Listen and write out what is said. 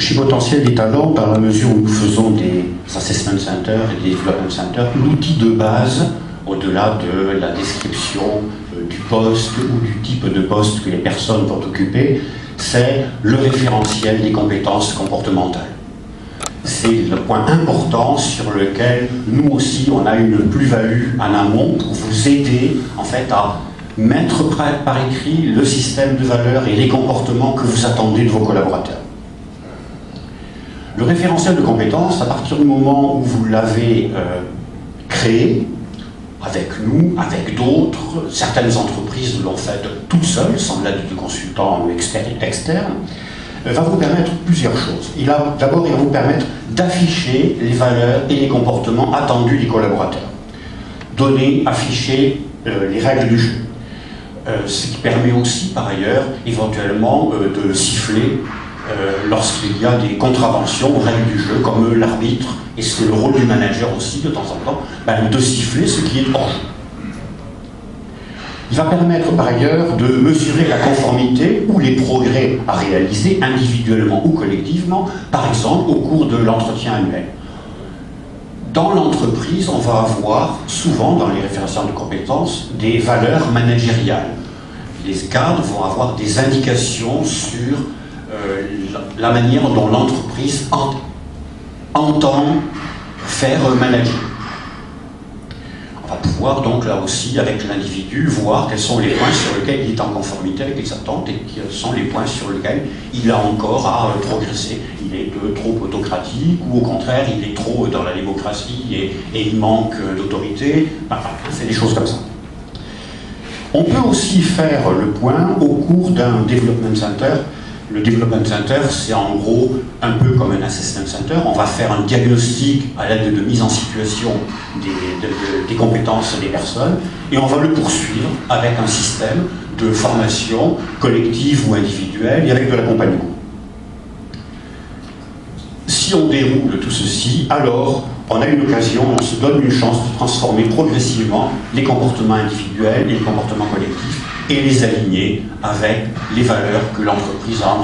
chez Potentiel des Talents, dans la mesure où nous faisons des assessment centers et des development centers, l'outil de base, au-delà de la description du poste ou du type de poste que les personnes vont occuper, c'est le référentiel des compétences comportementales. C'est le point important sur lequel nous aussi on a une plus-value en amont pour vous aider en fait à mettre par écrit le système de valeurs et les comportements que vous attendez de vos collaborateurs. Le référentiel de compétences, à partir du moment où vous l'avez créé, avec nous, avec d'autres, certaines entreprises l'ont fait toutes seules, sans l'aide de consultants externes, va vous permettre plusieurs choses. D'abord, il va vous permettre d'afficher les valeurs et les comportements attendus des collaborateurs. Donner, afficher les règles du jeu. Ce qui permet aussi, par ailleurs, éventuellement de siffler lorsqu'il y a des contraventions aux règles du jeu, comme l'arbitre, et c'est le rôle du manager aussi, de temps en temps, de siffler ce qui est hors jeu. Il va permettre par ailleurs de mesurer la conformité ou les progrès à réaliser individuellement ou collectivement, par exemple au cours de l'entretien annuel. Dans l'entreprise, on va avoir souvent dans les référentiels de compétences des valeurs managériales. Les cadres vont avoir des indications sur la manière dont l'entreprise entend faire manager. On va pouvoir donc là aussi avec l'individu voir quels sont les points sur lesquels il est en conformité avec les attentes et quels sont les points sur lesquels il a encore à progresser. Il est trop autocratique ou au contraire il est trop dans la démocratie et il manque d'autorité. Enfin, c'est des choses comme ça. On peut aussi faire le point au cours d'un development center. Le Development Center, c'est en gros un peu comme un Assessment Center. On va faire un diagnostic à l'aide de mise en situation des compétences des personnes et on va le poursuivre avec un système de formation collective ou individuelle et avec de l'accompagnement. Si on déroule tout ceci, alors on a une occasion, on se donne une chance de transformer progressivement les comportements individuels et les comportements collectifs et les aligner avec les valeurs que l'entreprise a